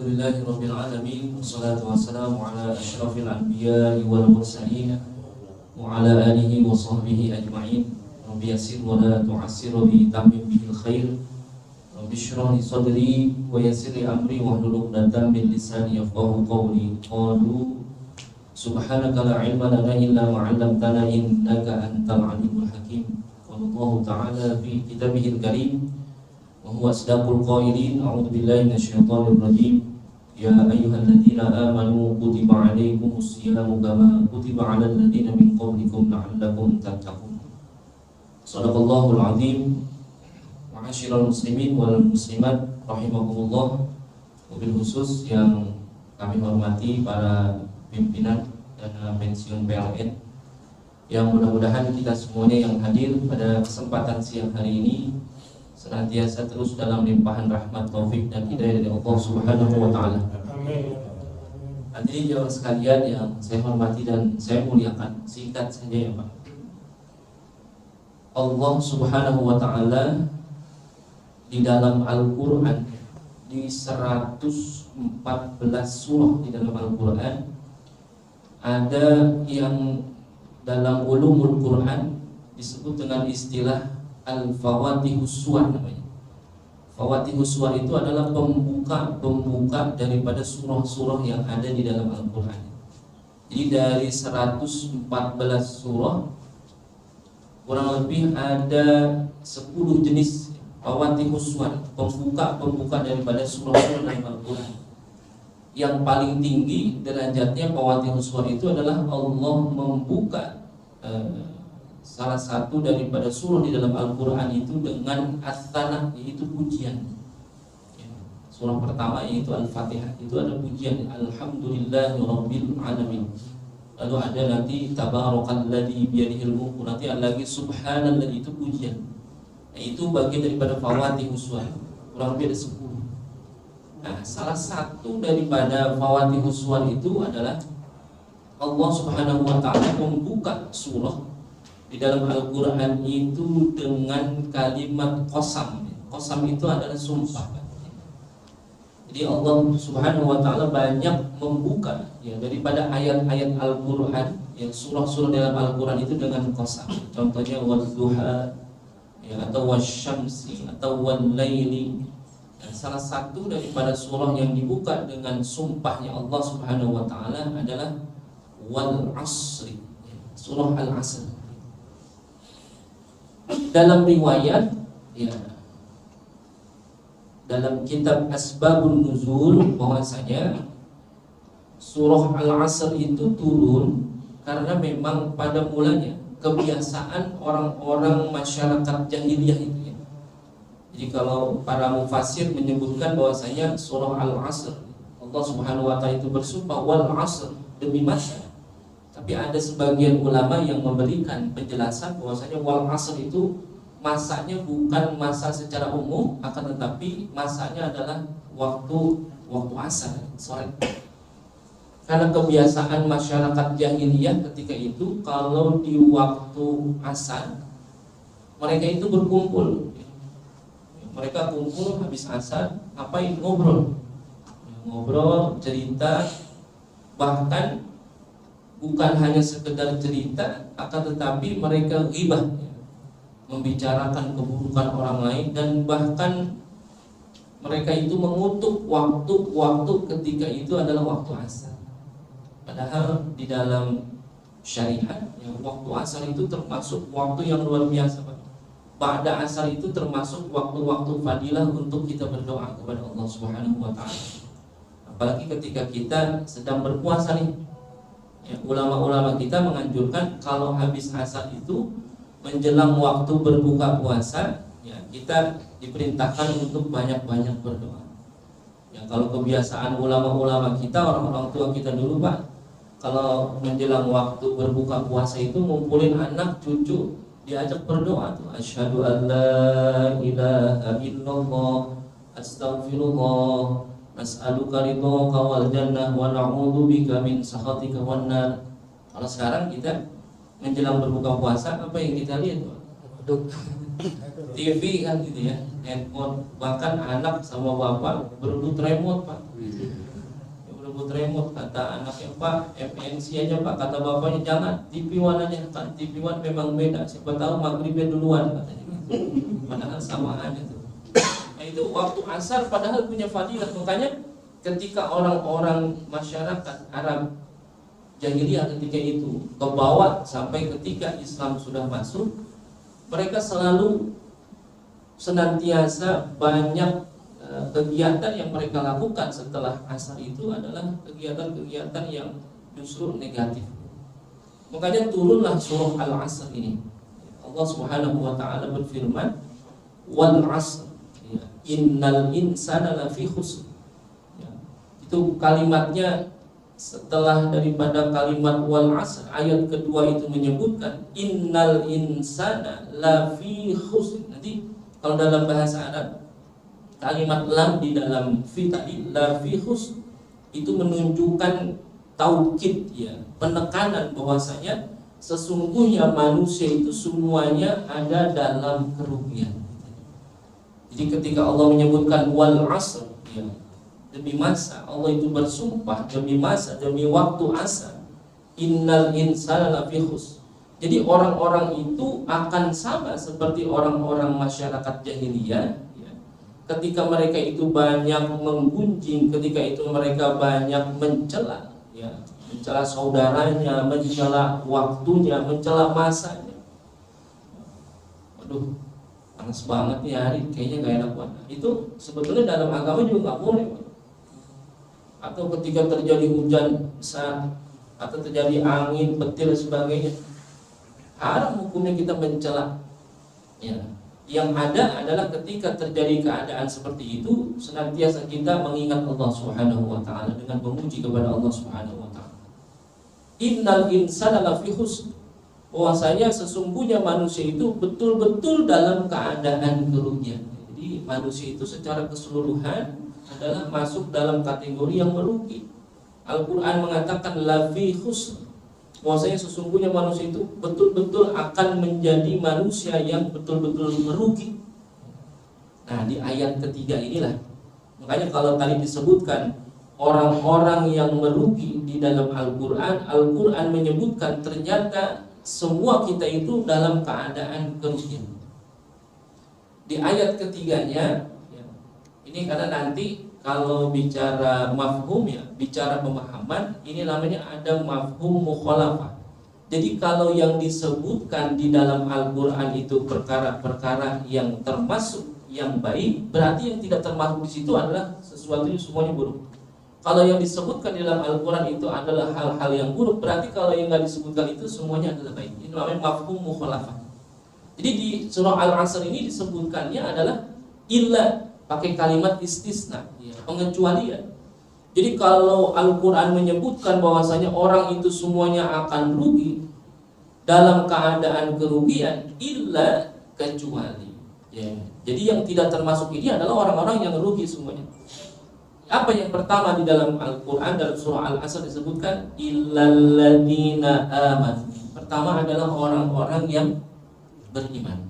Alhamdulillahirabbil alamin wassalatu wassalamu ala asyrafil anbiya'i wal mursalin wa ala alihi wa sahbihi ajma'in. Rabbi yassir wa la tu'assir bi tamim bil khair. Rabbi shrah li sadri wa yassir li amri wa hlul 'uqdatam min lisani yafqahu qawli. Qalu subhanaka la ilma lana illa ma 'allamtana innaka antal alimul hakim. Qala Allah ta'ala fi kitabihil karim wa huwa asdaqul qailin. A'udzu billahi minasyaitonir rajim. Ya ayyuhalladzina amanu kutiba 'alaikumus syiyamu kama kutiba 'alal ladzina min qablikum la'allakum tattaqun. Shadaqallahul 'azim. Ma'asyiral muslimin wal muslimat rahimakumullah. Wabil khusus yang kami hormati para pimpinan dana pensiun PLN, yang mudah-mudahan kita semuanya yang hadir pada kesempatan siang hari ini senantiasa terus dalam limpahan rahmat, taufik dan hidayah dari Allah Subhanahu wa taala. Amin. Hadirin jamaah sekalian yang saya hormati dan saya muliakan, singkat saja ya Pak. Allah Subhanahu wa taala di dalam Al-Qur'an, di 114 surah di dalam Al-Qur'an, ada yang dalam ulumul Qur'an disebut dengan istilah Al-Fawatihus Suwar namanya. Fawatihus Suwar itu adalah pembuka daripada surah-surah yang ada di dalam Al-Qur'an. Jadi dari 114 surah kurang lebih ada 10 jenis Fawatihus Suwar, pembuka daripada surah-surah dalam Al-Qur'an. Yang paling tinggi derajatnya Fawatihus Suwar itu adalah Allah membuka salah satu daripada surah di dalam Al-Qur'an itu dengan ats-tsanah, yaitu pujian. Surah pertama yaitu Al-Fatihah, itu ada pujian, alhamdulillahirabbil alamin. Lalu ada nanti tabarakalladzi biyadihil mulku, nanti ada lagi subhanalladzi, itu pujian. Nah, itu bagian daripada Fawatihus Suwar, kurang lebih ada 10. Nah, salah satu daripada Fawatihus Suwar itu adalah Allah Subhanahu wa taala membuka surah di dalam Al-Qur'an itu dengan kalimat qasam. Qasam itu adalah sumpah. Jadi Allah Subhanahu wa taala banyak membuka ya daripada ayat-ayat Al-Qur'an, yang surah-surah dalam Al-Qur'an itu dengan qasam. Contohnya wadduha ya, atau wasyamsi atau wal-laili. Salah satu daripada surah yang dibuka dengan sumpahnya Allah Subhanahu wa taala adalah wal asri, surah Al-Asr. Dalam riwayat ya, dalam kitab Asbabun Nuzul, bahwasanya surah Al-Asr itu turun karena memang pada mulanya kebiasaan orang-orang masyarakat jahiliyah itu ya. Jadi kalau para mufassir menyebutkan bahwasanya surah Al-Asr, Allah Subhanahu wa taala itu bersumpah wal asr, demi masa. Tapi ada sebagian ulama yang memberikan penjelasan bahwasanya wal asr itu masanya bukan masa secara umum, akan tetapi masanya adalah waktu asar, sore. Karena kebiasaan masyarakat jahiliyah ketika itu, kalau di waktu asar mereka itu berkumpul. Mereka kumpul habis asar, ngapain? Ngobrol, cerita, bahkan bukan hanya sekedar cerita, akan tetapi mereka ghibah, membicarakan keburukan orang lain, dan bahkan mereka itu mengutuk waktu ketika itu adalah waktu asar. Padahal di dalam syariat yang waktu asar itu termasuk waktu yang luar biasa, Pak. Ba'da asar itu termasuk waktu-waktu fadilah untuk kita berdoa kepada Allah Subhanahu wa taala. Apalagi ketika kita sedang berpuasa nih. Ya, ulama-ulama kita menganjurkan kalau habis asar itu menjelang waktu berbuka puasa, ya kita diperintahkan untuk banyak-banyak berdoa. Ya, kalau kebiasaan ulama-ulama kita, orang-orang tua kita dulu, Pak, kalau menjelang waktu berbuka puasa itu ngumpulin anak cucu, diajak berdoa tuh, asyhadu an la ilaha illallah, astaghfirullah, nas'aluka ridhaka wal jannah wa na'udzubika min sakhatika wan nar. Kalau sekarang kita menjelang berbuka puasa, apa yang kita lihat, Pak? TV kan gitu ya, handphone, bahkan anak sama bapak berebut remote Pak. Berebut remote, kata anaknya Pak, FNC aja Pak, kata bapaknya jangan, TV One aja kan, TV One memang beda, siapa tahu maghribnya duluan katanya. Padahal sama aja tuh. Nah itu waktu asar padahal punya fadilah, makanya ketika orang-orang masyarakat Arab jahiliyah ketika itu kebawa sampai ketika Islam sudah masuk, mereka selalu senantiasa banyak kegiatan yang mereka lakukan setelah asar itu adalah kegiatan-kegiatan yang justru negatif. Makanya turunlah surah Al-Asr ini. Allah Subhanahu wa taala berfirman, "Wal 'asr, innal insana lafi khusr." Itu kalimatnya setelah daripada kalimat wal 'asr, ayat kedua itu menyebutkan innal insana lafi khusr. Nanti kalau dalam bahasa Arab kalimat lam di dalam fi tadi la fi khus itu menunjukkan taukid ya, penekanan bahwasanya sesungguhnya manusia itu semuanya ada dalam kerugian. Jadi ketika Allah menyebutkan wal asr ya, demi masa, Allah itu bersumpah demi masa, demi waktu asar. Innal insana lafi khus. Jadi orang-orang itu akan sama seperti orang-orang masyarakat jahiliyah. Ketika mereka itu banyak menggunjing, ketika itu mereka banyak mencela, ya, mencela saudaranya, mencela waktunya, mencela masanya. Waduh, panas banget nih hari, kayaknya gak enak banget. Itu sebetulnya dalam agama juga gak boleh. Atau ketika terjadi hujan besar, atau terjadi angin, petir dan sebagainya, haram hukumnya kita mencela. Ya. Yang ada adalah ketika terjadi keadaan seperti itu, senantiasa kita mengingat Allah Subhanahu wa taala dengan memuji kepada Allah Subhanahu wa taala. Innal insana lafi khusr. Bahwasanya sesungguhnya manusia itu betul-betul dalam keadaan kerugian. Jadi manusia itu secara keseluruhan adalah masuk dalam kategori yang merugi. Al-Qur'an mengatakan lafi khusr. Bahwasanya sesungguhnya manusia itu betul-betul akan menjadi manusia yang betul-betul merugi. Nah di ayat ketiga inilah, makanya kalau tadi disebutkan orang-orang yang merugi di dalam Al-Quran, Al-Quran menyebutkan ternyata semua kita itu dalam keadaan kerugian. Di ayat ketiganya, ini karena nanti kalau bicara mafhum ya, bicara pemahaman, ini namanya ada mafhum mukhalafah. Jadi kalau yang disebutkan di dalam Al-Qur'an itu perkara-perkara yang termasuk yang baik, berarti yang tidak termasuk di situ adalah sesuatu yang semuanya buruk. Kalau yang disebutkan di dalam Al-Qur'an itu adalah hal-hal yang buruk, berarti kalau yang nggak disebutkan itu semuanya adalah baik. Ini namanya mafhum mukhalafah. Jadi di surah Al-Asr ini disebutkannya adalah illa, pakai kalimat istisna, ya, pengecualian. Jadi kalau Al-Quran menyebutkan bahwasanya orang itu semuanya akan rugi dalam keadaan kerugian, illa, kecuali. Ya. Jadi yang tidak termasuk ini adalah orang-orang yang rugi semuanya. Apa yang pertama di dalam Al-Quran dalam surah Al-Asr disebutkan illalladzina amanu. Pertama adalah orang-orang yang beriman.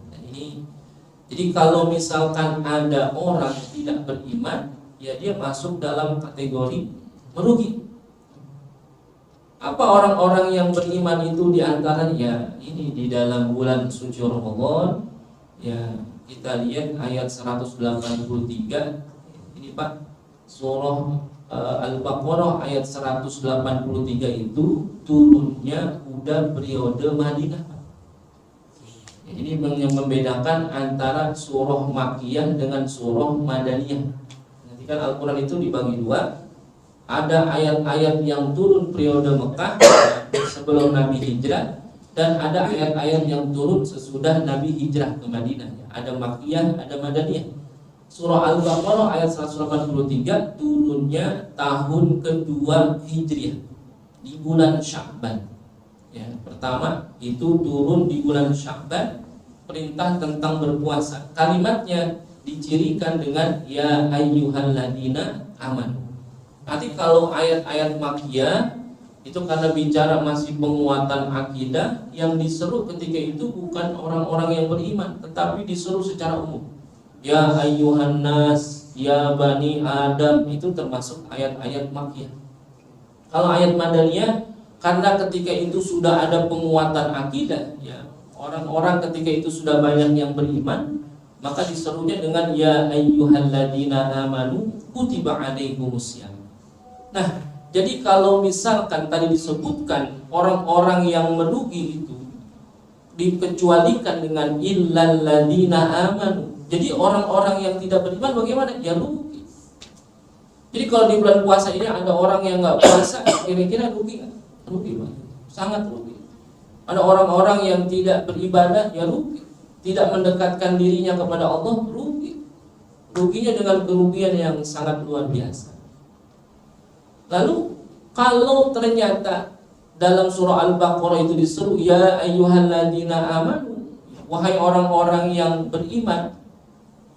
Jadi kalau misalkan ada orang tidak beriman, ya dia masuk dalam kategori merugi. Apa orang-orang yang beriman itu diantaranya? Ini di dalam bulan suci Ramadan, ya kita lihat ayat 183. Ini Pak, surah Al-Baqarah ayat 183 itu turunnya udah periode Madinah. Ini yang membedakan antara surah Makkiyah dengan surah Madaniyah. Nanti kan Al-Quran itu dibagi dua. Ada ayat-ayat yang turun periode Mekah sebelum Nabi hijrah, dan ada ayat-ayat yang turun sesudah Nabi hijrah ke Madinah. Ada Makkiyah, ada Madaniyah. Surah Al-Baqarah ayat 183 turunnya tahun kedua Hijriah di bulan Sya'ban. Ya, pertama itu turun di bulan Sya'ban, perintah tentang berpuasa. Kalimatnya dicirikan dengan ya ayyuhalladzina amanu. Nanti kalau ayat-ayat Makkiyah Itu karena bicara masih penguatan akidah, yang diseru ketika itu bukan orang-orang yang beriman, tetapi diseru secara umum. Ya ayyuhan nas, ya bani Adam, itu termasuk ayat-ayat makkiyah. Kalau ayat madaniyah, karena ketika itu sudah ada penguatan akidah, ya, orang-orang ketika itu sudah banyak yang beriman, maka diserunya dengan ya ayyuhalladzina amanu kutiba alaikumusiyam. Nah, jadi kalau misalkan tadi disebutkan orang-orang yang merugi itu dikecualikan dengan illalladzina amanu. Jadi orang-orang yang tidak beriman bagaimana? Ya rugi. Jadi kalau di bulan puasa ini ada orang yang nggak puasa, kira-kira rugi nggak? Rugi banget, sangat rugi. Ada orang-orang yang tidak beribadah, ya rugi. Tidak mendekatkan dirinya kepada Allah, rugi. Ruginya dengan kerugian yang sangat luar biasa. Lalu kalau ternyata dalam surah Al-Baqarah itu diseru ya ayyuhalladzina amanu, wahai orang-orang yang beriman,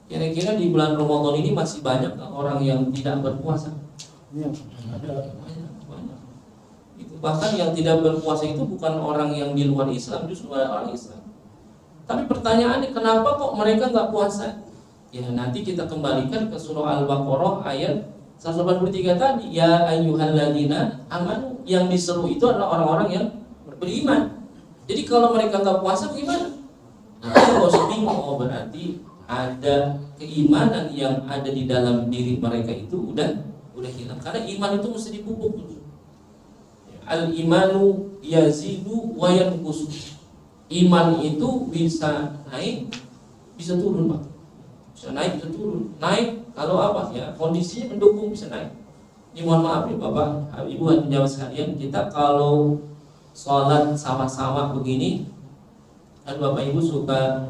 kira-kira di bulan Ramadan ini masih banyak orang yang tidak berpuasa? Iya. Banyak. Itu bahkan yang tidak berpuasa itu bukan orang yang di luar Islam, justru orang Islam. Tapi pertanyaannya, kenapa kok mereka nggak puasa? Ya nanti kita kembalikan ke surah Al-Baqarah ayat 183 tadi, ya ayyuhalladzina amanu, yang diseru itu adalah orang-orang yang beriman. Jadi kalau mereka nggak puasa gimana? Nah, nggak usah bingung, oh berarti ada keimanan yang ada di dalam diri mereka itu udah hilang. Karena iman itu mesti dipupuk dulu. Al-imanu yazidu wa yanqus. Iman itu bisa naik, bisa turun, Pak. Bisa naik, bisa turun. Naik kalau apa? Ya kondisinya mendukung, bisa naik. Ini mohon maaf ya Bapak, Ibu dan pejabat sekalian, kita kalau sholat sama-sama begini, kan Bapak Ibu suka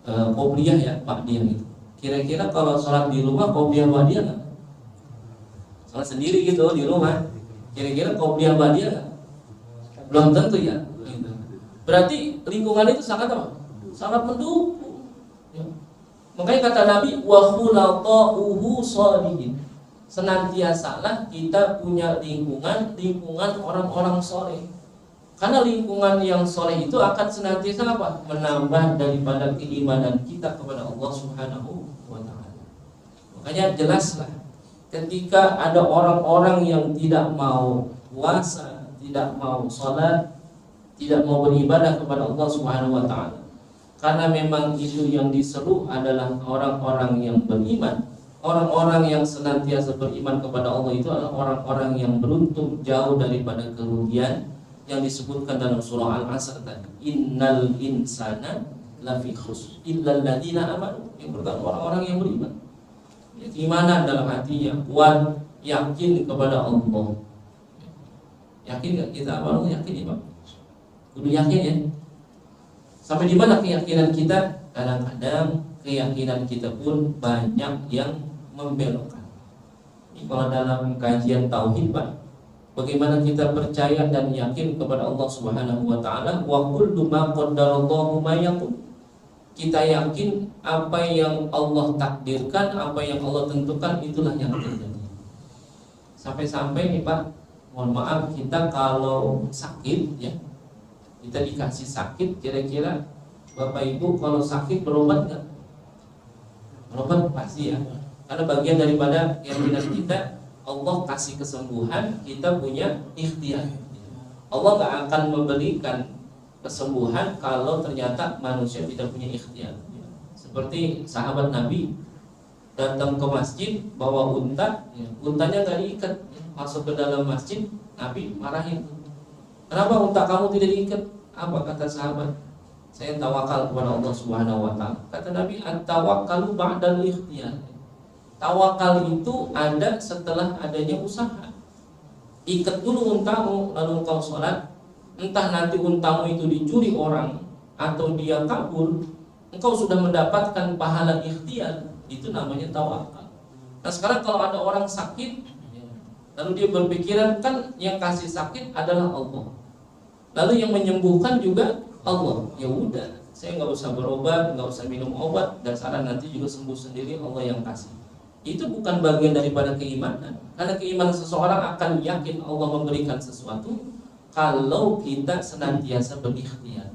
qobliyah ya, ba'diyah gitu. Kira-kira kalau sholat di rumah qobliyah ba'diyah nggak? Sholat sendiri gitu di rumah, kira-kira qobliyah ba'diyah nggak? Belum tentu ya. Gitu. Berarti lingkungan itu sangat apa? Sangat mendukung. Ya. Makanya kata Nabi, wa khulaqa'uhu shalihin. Senantiasalah kita punya lingkungan orang-orang soleh. Karena lingkungan yang soleh itu akan senantiasa apa? Menambah daripada keimanan kita kepada Allah Subhanahu wa ta'ala. Makanya jelaslah, ketika ada orang-orang yang tidak mau puasa, tidak mau sholat, tidak mau beribadah kepada Allah Subhanahu wa ta'ala, karena memang itu yang diseru adalah orang-orang yang beriman. Orang-orang yang senantiasa beriman kepada Allah itu adalah orang-orang yang beruntung, jauh daripada kerugian yang disebutkan dalam surah Al-Asr tadi. Innal insana lafi khusr illal ladzina amanu. Yang pertama orang-orang yang beriman. Ya, keimanan dalam hatinya kuat, yakin kepada Allah. Yakin enggak kita apa? Yakin ya, Pak? Kudu yakin ya. Sampai di mana keyakinan kita? Kadang-kadang keyakinan kita pun banyak yang membelokkan. Ini kalau dalam kajian tauhid, Pak, bagaimana kita percaya dan yakin kepada Allah Subhanahu wa taala, wa kullu ma qaddarallahu ma yakun. Kita yakin apa yang Allah takdirkan, apa yang Allah tentukan itulah yang terjadi. Sampai-sampai nih, Pak, mohon maaf, kita kalau sakit ya, kita dikasih sakit, kira-kira Bapak Ibu kalau sakit berobat nggak? Berobat pasti ya, karena bagian daripada keyakinan kita, Allah kasih kesembuhan, kita punya ikhtiar. Allah nggak akan memberikan kesembuhan kalau ternyata manusia tidak punya ikhtiar. Seperti sahabat Nabi datang ke masjid bawa unta, untanya nggak diikat, masuk ke dalam masjid, Nabi marahin. Kenapa unta kamu tidak diikat? Apa kata sahabat? Saya tawakal kepada Allah Subhanahu wa taala. Kata Nabi, at-tawakkalu ba'dal ikhtiyar. Tawakal itu ada setelah adanya usaha. Ikat dulu untamu, lalu engkau sholat. Entah nanti untamu itu dicuri orang atau dia kabur, engkau sudah mendapatkan pahala ikhtiar. Itu namanya tawakal. Nah sekarang kalau ada orang sakit, lalu dia berpikiran, kan yang kasih sakit adalah Allah, lalu yang menyembuhkan juga Allah. Ya udah, saya nggak usah berobat, nggak usah minum obat, dan saran nanti juga sembuh sendiri, Allah yang kasih. itu bukan bagian daripada keimanan. Karena keimanan seseorang akan yakin Allah memberikan sesuatu kalau kita senantiasa berikhtiar.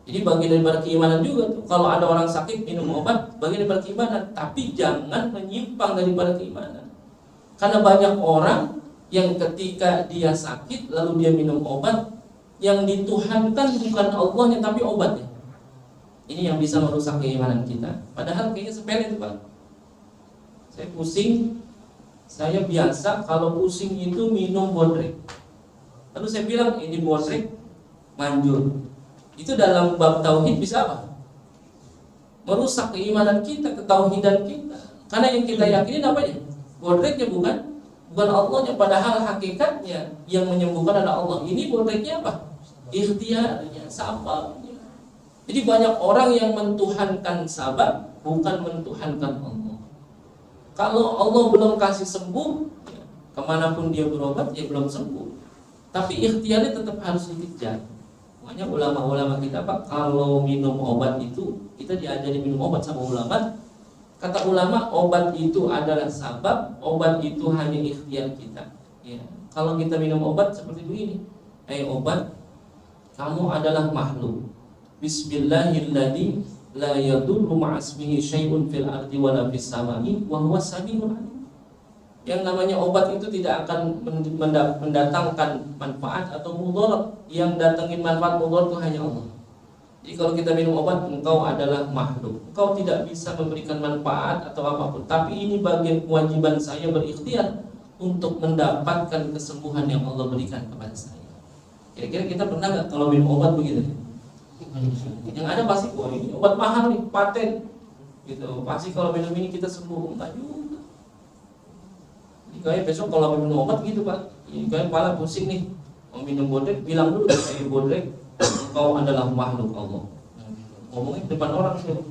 Jadi bagian daripada keimanan juga tuh. Kalau ada orang sakit minum obat, bagian daripada keimanan. Tapi jangan menyimpang daripada keimanan. Karena banyak orang yang ketika dia sakit lalu dia minum obat, yang dituhankan bukan Allahnya tapi obatnya. Ini yang bisa merusak keimanan kita. Padahal kayaknya sepele itu Pak. Saya pusing, saya biasa kalau pusing itu minum bodrek. Lalu saya bilang ini bodrek manjur. Itu dalam bab tauhid bisa apa? Merusak keimanan kita, ketauhidan kita. Karena yang kita yakini apa ya? Bodreknya bukan Allahnya, padahal hakikatnya yang menyembuhkan adalah Allah. Ini bodreknya apa? Ikhtiarnya, sabarnya. Jadi banyak orang yang mentuhankan sabar, bukan mentuhankan Allah. Kalau Allah belum kasih sembuh, ya, kemanapun dia berobat, ya belum sembuh. Tapi ikhtiarnya tetap harus dikejar. Makanya ulama-ulama kita Pak, kalau minum obat itu, kita diajari minum obat sama ulama. Kata ulama, obat itu adalah sabab, obat itu hanya ikhtiar kita. Ya. Kalau kita minum obat seperti begini, obat, kamu adalah makhluk. Bismillahilladzi la yadurru ma'asmihi syai'un fil ardi wala fis samai wa huwas samiul alim. Yang namanya obat itu tidak akan mendatangkan manfaat atau mudarat. Yang datangin manfaat mudarat itu hanya Allah. Jadi kalau kita minum obat, engkau adalah makhluk. Engkau tidak bisa memberikan manfaat atau apapun. Tapi ini bagian kewajiban saya berikhtiar untuk mendapatkan kesembuhan yang Allah berikan kepada saya. Kira-kira kita pernah nggak kalau minum obat begitu? Yang ada pasti, wah ini obat mahal nih, paten. Gitu. Pasti kalau minum ini kita sembuh. Enggak juga. Kayak besok kalau minum obat gitu Pak, kayak kepala pusing nih, mau minum bodrek, bilang dulu kayak bodrek, engkau adalah makhluk Allah. Ngomongin depan orang tuh.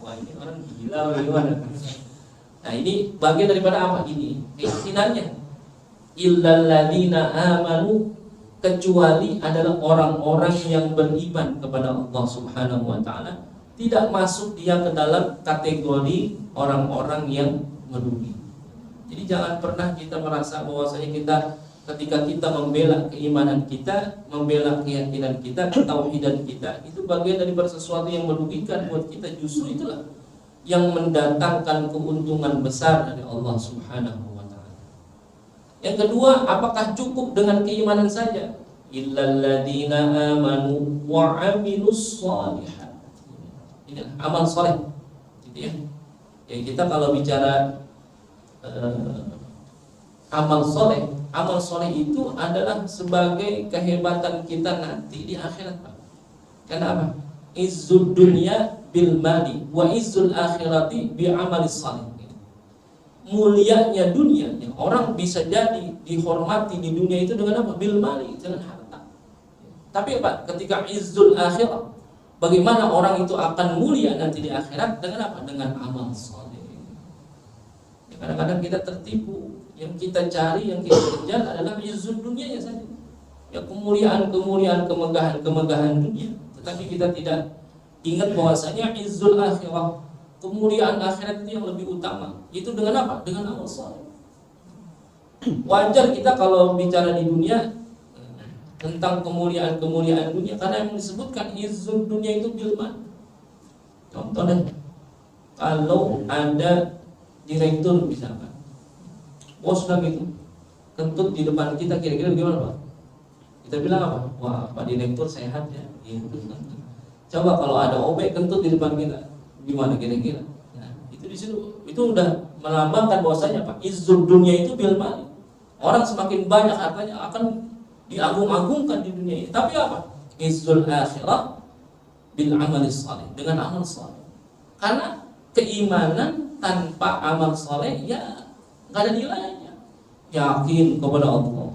Wah ini orang gila bagaimana? Nah ini bagian daripada apa ini? Keyakinannya. Illal ladzina amanu, kecuali adalah orang-orang yang beriman kepada Allah Subhanahu wa taala, tidak masuk dia ke dalam kategori orang-orang yang merugi. Jadi jangan pernah kita merasa bahwasanya kita ketika kita membela keimanan kita, membela keyakinan kita, ketauhidan kita, itu bagian dari sesuatu yang merugikan buat kita. Justru itulah yang mendatangkan keuntungan besar dari Allah Subhanahu wa taala. Yang kedua, apakah cukup dengan keimanan saja? Illal ladzina amanu wa 'amilus shalihat. Ini amal saleh. Gitu ya. Ya kita kalau bicara amal soleh itu adalah sebagai kehebatan kita nanti di akhirat Pak. Karena apa? Izzud dunya bil mali wa izzul akhirati bi amalis salih. Mulianya dunia, ya, orang bisa jadi dihormati di dunia itu dengan apa? Bil mali, dengan harta. Tapi apa? Ketika izzul akhirat, bagaimana orang itu akan mulia nanti di akhirat dengan apa? Dengan amal soleh. Kadang-kadang kita tertipu, yang kita cari, yang kita kejar adalah izzud dunia saja. Ya kemuliaan, kemegahan dunia. Tetapi kita tidak ingat bahwasanya izzul akhirah, kemuliaan akhirat itu yang lebih utama. Itu dengan apa? Dengan amal saleh. Wajar kita kalau bicara di dunia tentang kemuliaan dunia, karena yang disebutkan izzud dunia itu bilman. Contohnya, kalau ada direktur misalkan, bos sudah gitu kentut di depan kita, kira-kira gimana Pak? Kita bilang apa? Wah Pak Direktur sehat ya gitu. Coba kalau ada OB kentut di depan kita, gimana kira-kira? Nah, itu di situ itu udah melambangkan bahwasanya Pak, izzud dunia itu bil mali. Orang semakin banyak hartanya akan diagung-agungkan di dunia ini. Tapi apa? Izzul akhirah bil amalis salih, dengan amal saleh. Karena keimanan tanpa amal soleh ya nggak ada nilainya. Yakin kepada Allah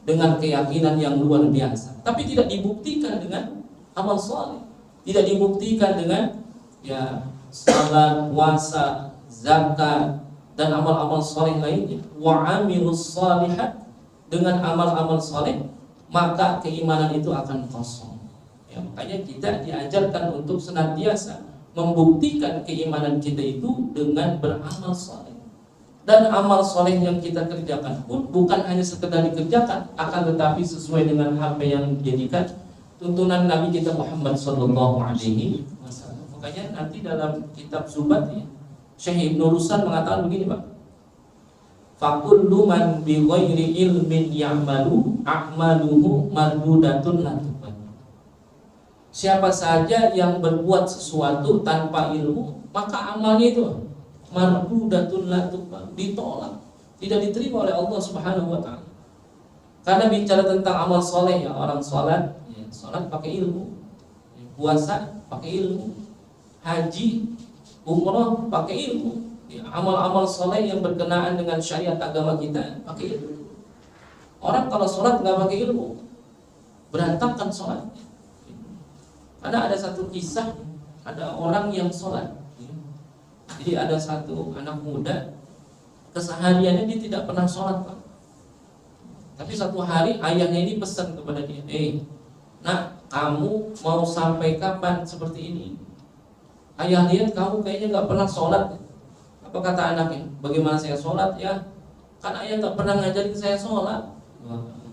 dengan keyakinan yang luar biasa, tapi tidak dibuktikan dengan amal soleh, tidak dibuktikan dengan ya salat, puasa, zakat dan amal-amal soleh lainnya. Wa amilus shalihat, dengan amal-amal soleh maka keimanan itu akan kosong. Ya, makanya kita diajarkan untuk senantiasa membuktikan keimanan kita itu dengan beramal soleh. Dan amal soleh yang kita kerjakan pun bukan hanya sekedar dikerjakan, akan tetapi sesuai dengan apa yang dijadikan tuntunan Nabi kita Muhammad Sallallahu Alaihi Wasallam. Makanya nanti dalam kitab Zubat ya, Syekh Ibnu Rusan mengatakan begini Pak, fakullu man bi ghairi ilmin ya'malu a'maluhu mardudatun la tuqbal. Siapa saja yang berbuat sesuatu tanpa ilmu, maka amalnya itu mardudatun la tuqbal, ditolak, tidak diterima oleh Allah Subhanahu wa taala. Karena bicara tentang amal soleh ya, orang salat, ya, salat pakai ilmu, puasa pakai ilmu, haji, umrah pakai ilmu. Amal-amal soleh yang berkenaan dengan syariat agama kita pakai ilmu. Orang kalau sholat nggak pakai ilmu, berantakan sholatnya. Karena ada satu kisah, ada orang yang sholat. Jadi ada satu anak muda, kesehariannya dia tidak pernah sholat Pak. Tapi satu hari ayahnya ini pesan kepada dia, nak, kamu mau sampai kapan seperti ini? Ayah lihat kamu kayaknya nggak pernah sholat. Apa kata anaknya? Bagaimana saya sholat ya? Kan ayah nggak pernah ngajarin saya sholat.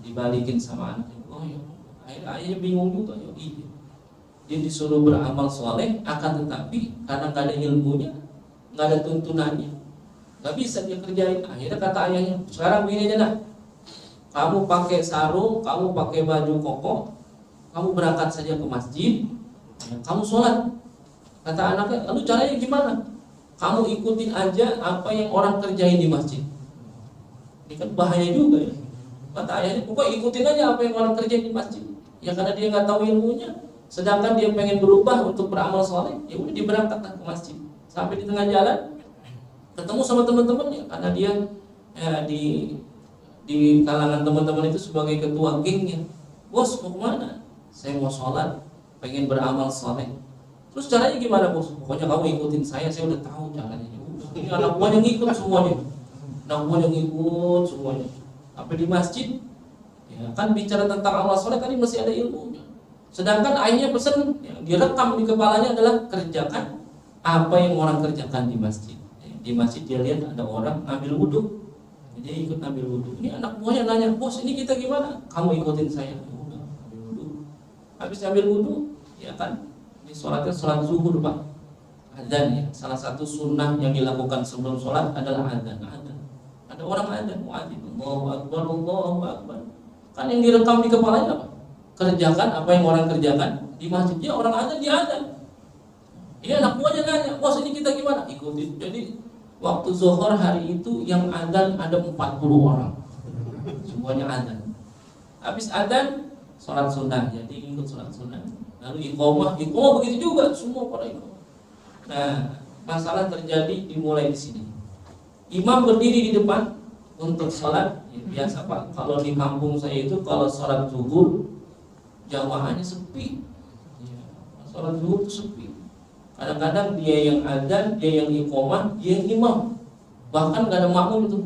Dibalikin sama anaknya. Oh ya, ayahnya bingung juga. Iya. Dia disuruh beramal soleh, akan tetapi karena nggak ada ilmunya, nggak ada tuntunannya, nggak bisa dia kerjain. Akhirnya kata ayahnya, sekarang begini aja nak, kamu pakai sarung, kamu pakai baju koko, kamu berangkat saja ke masjid, kamu sholat. Kata anaknya, lalu caranya gimana? Kamu ikutin aja apa yang orang kerjain di masjid. Ini kan bahaya juga ya. Kata ayahnya, pokoknya ikutin aja apa yang orang kerjain di masjid. Ya karena dia nggak tahu ilmunya, sedangkan dia pengen berubah untuk beramal soleh, ya udah dia berangkat ke masjid. Sampai di tengah jalan ketemu sama teman-temannya, karena dia di kalangan teman-teman itu sebagai ketua gengnya. Bos mau kemana? Saya mau sholat, pengen beramal soleh. Terus caranya gimana bos? Pokoknya kamu ikutin saya udah tahu caranya. Ini anak buahnya ngikut semuanya. Anak buahnya ngikut semuanya. Sampai di masjid, ya kan bicara tentang amal soleh tadi masih ada ilmunya. Sedangkan ayahnya pesan, yang direkam di kepalanya adalah kerjakan apa yang orang kerjakan di masjid. Di masjid dia lihat ada orang ambil wudhu, dia ikut ambil wudhu. Ini anak buahnya nanya, bos ini kita gimana? Kamu ikutin saya. Udah, ambil wudhu. Habis ambil wudhu, ya kan? Ini sholatnya sholat zuhur Pak. Adzan ya, salah satu sunnah yang dilakukan sebelum sholat adalah adzan. Ada orang adzan, muadzin, Allahu Akbar, Allahu Akbar. Kan yang direkam di kepalanya apa? Kerjakan apa yang orang kerjakan di masjidnya, orang adzan dia adzan. Ini anak buahnya nanya, bos ini kita gimana? Ikutin. Jadi waktu zuhur hari itu yang adzan ada 40 orang, semuanya adzan. Habis adzan sholat sunnah, jadi ikut sholat sunnah. Lalu iqamah begitu juga, semua pada iqamah. Nah, masalah terjadi dimulai di sini. Imam berdiri di depan untuk sholat. Ya, biasa Pak, kalau di kampung saya itu kalau sholat zuhur jamaahnya sepi. Ya, sholat zuhur itu sepi. Kadang-kadang dia yang adzan, dia yang iqamah, dia yang imam. Bahkan gak ada makmum itu.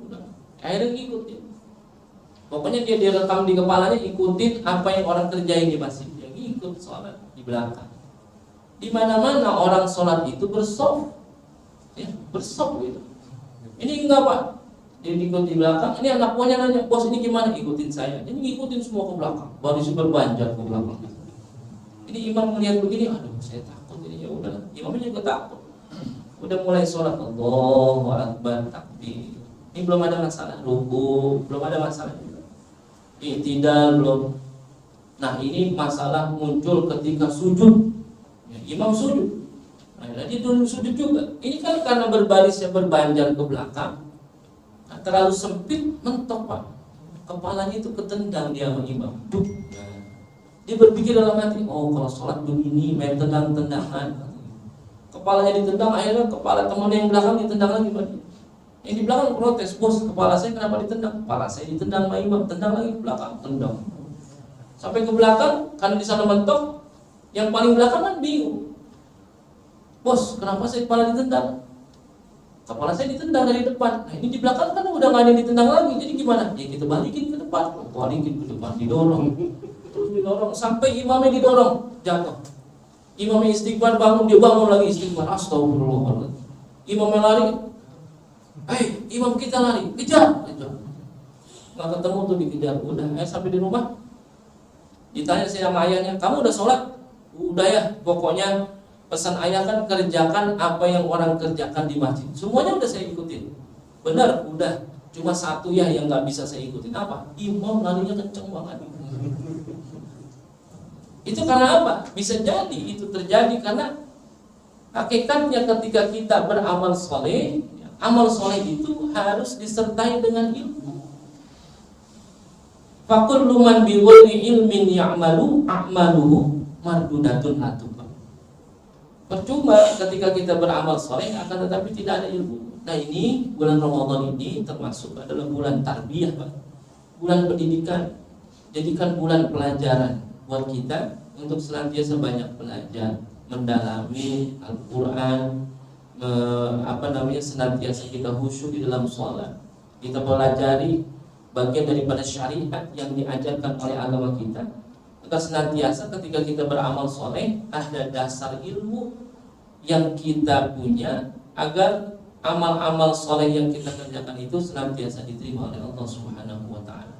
Udah, akhirnya ngikut dia. Pokoknya dia direkam di kepalanya, ikutin apa yang orang kerjain di masjid. Dia ngikut sholat di belakang. Di mana-mana orang sholat itu bersaf, ya, bersaf gitu. Ini enggak Pak, dia ikut di belakang. Ini anak buahnya nanya, bos ini gimana? Ikutin saya. Jadi ngikutin semua ke belakang. Baru berbanjar ke belakang. Ini imam melihat begini, aduh saya takut ini, ya udah. Imamnya juga takut. Udah mulai sholat, Allahu Akbar, takbir. Ini belum ada masalah, ruku belum ada masalah juga. I'tidal belum. Nah ini masalah muncul ketika sujud. Ya, imam sujud. Nah, dia dulu sujud juga. Ini kan karena berbarisnya berbanjar ke belakang, nah, terlalu sempit, mentok Pak. Kepalanya itu ketendang dia sama imam. Nah, dia berpikir dalam hati, oh kalau sholat begini main tendang-tendangan. Kepalanya ditendang, akhirnya kepala teman yang belakang ditendang lagi Pak. Yang di belakang protes, bos kepala saya kenapa ditendang? Kepala saya ditendang sama imam, tendang lagi ke belakang, tendang. Sampai ke belakang, karena di sana mentok, yang paling belakang kan bingung. Bos, kenapa saya kepala ditendang? Kepala saya ditendang dari depan. Nah ini di belakang kan udah gak ada yang ditendang lagi. Jadi gimana? Ya kita balikin ke depan. Balikin ke depan, didorong. Terus didorong, sampai imamnya didorong, jatuh. Imamnya istighfar bangun, dia bangun lagi istighfar. Astagfirullahaladzim. Imamnya lari, imam kita lari, kejar. Nggak ketemu tuh, dikejar. Udah, sampai di rumah ditanya sama ayahnya, kamu udah sholat? Udah ya, pokoknya pesan ayah kan kerjakan apa yang orang kerjakan di masjid. Semuanya udah saya ikutin. Benar, udah. Cuma satu ya yang nggak bisa saya ikutin, apa? Imam larinya kenceng banget. Itu karena apa? Bisa jadi itu terjadi karena hakikatnya ketika kita beramal soleh, amal soleh itu harus disertai dengan ilmu. Fakullu man biwali ilmin ya'malu a'maluhu mardudatun atuba. Percuma ketika kita beramal soleh akan tetapi tidak ada ilmu. Nah ini bulan Ramadan ini termasuk adalah bulan tarbiyah, Pak. Bulan pendidikan. Jadikan bulan pelajaran buat kita untuk senantiasa banyak belajar, mendalami Al-Quran, senantiasa kita khusyuk di dalam sholat. Kita pelajari bagian daripada syariat yang diajarkan oleh agama kita. Maka senantiasa ketika kita beramal soleh ada dasar ilmu yang kita punya agar amal-amal soleh yang kita kerjakan itu senantiasa diterima oleh Allah Subhanahu wa Ta'ala.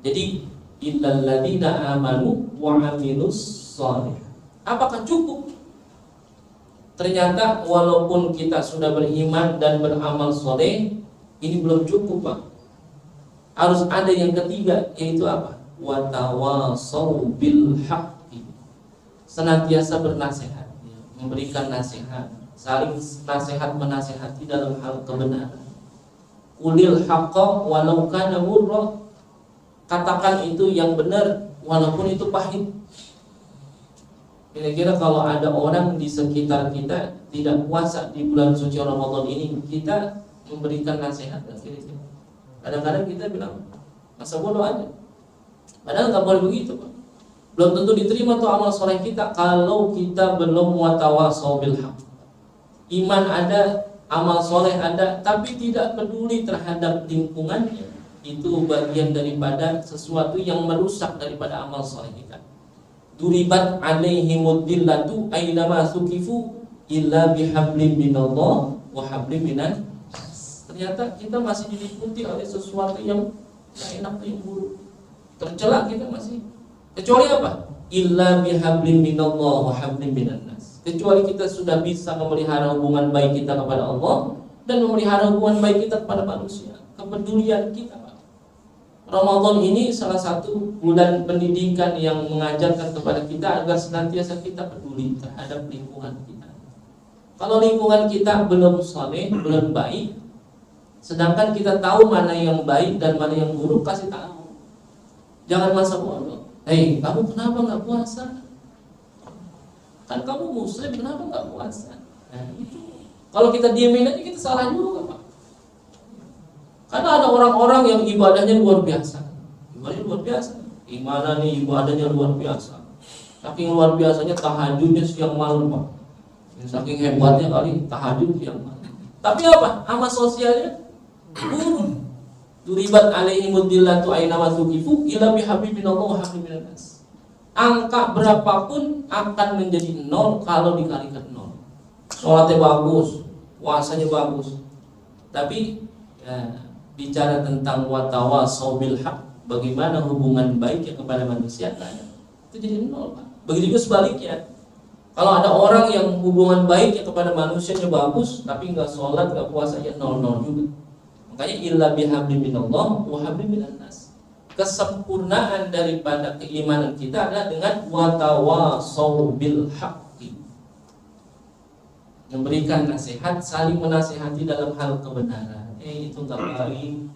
Jadi illal ladzina amanu wa 'amilus shalih. Apakah cukup? Ternyata walaupun kita sudah beriman dan beramal soleh, ini belum cukup, Pak. Harus ada yang ketiga, yaitu apa? Wa tawasau bil haqqi. Senantiasa bernasihat, memberikan nasihat, saling nasihat menasihati dalam hal kebenaran. Qulil haqqa walau kana murra. Katakan itu yang benar walaupun itu pahit. Kira-kira kalau ada orang di sekitar kita tidak puasa di bulan suci Ramadan ini, kita memberikan nasihat dan kira-kira. Kadang-kadang kita bilang masa bodoh aja. Padahal nggak boleh begitu, Pak. Belum tentu diterima tuh amal soleh kita kalau kita belum watawasau bil haq. Iman ada, amal soleh ada, tapi tidak peduli terhadap lingkungannya. Itu bagian daripada sesuatu yang merusak daripada amal soleh kita. Duribat alaihimud dillatu aynama sukifu illa bihablim minallah wa hablim minan. Ternyata kita masih diliputi oleh sesuatu yang tidak enak, yang buruk. Tercela kita masih. Kecuali apa? Illa bihablim minallah wa hablim minan nas. Kecuali kita sudah bisa memelihara hubungan baik kita kepada Allah dan memelihara hubungan baik kita kepada manusia. Kepedulian kita, Pak. Ramadan ini salah satu bulan pendidikan yang mengajarkan kepada kita agar senantiasa kita peduli terhadap lingkungan kita. Kalau lingkungan kita belum saleh, belum baik, sedangkan kita tahu mana yang baik dan mana yang buruk, kasih tahu. Jangan masa bodoh. Kamu kenapa nggak puasa? Kan kamu muslim, kenapa nggak puasa? Nah, itu. Kalau kita diemin aja kita salah juga, Pak. Karena ada orang-orang yang ibadahnya luar biasa. Ibadahnya luar biasa. Gimana nih ibadahnya luar biasa? Saking luar biasanya tahajudnya siang malam, Pak. Saking hebatnya kali tahajud siang malam. Tapi apa? Amal sosialnya buruk. Duribat alaihimud dillatu aynama suqifu ila bihabibillah wa habibil nas. Angka berapapun akan menjadi nol kalau dikalikan nol. Sholatnya bagus, puasanya bagus, tapi bicara tentang watawasau bil haq, bagaimana hubungan baiknya kepada manusia, itu jadi nol, Pak. Begitu juga sebaliknya. Kalau ada orang yang hubungan baiknya kepada manusianya bagus, tapi nggak sholat, nggak puasa, ya nol juga. Makanya illa bihabli minallah wa habli minan nas. Kesempurnaan daripada keimanan kita adalah dengan watawasau bil haqqi. Memberikan nasihat, saling menasihati dalam hal kebenaran. Itu nggak baik,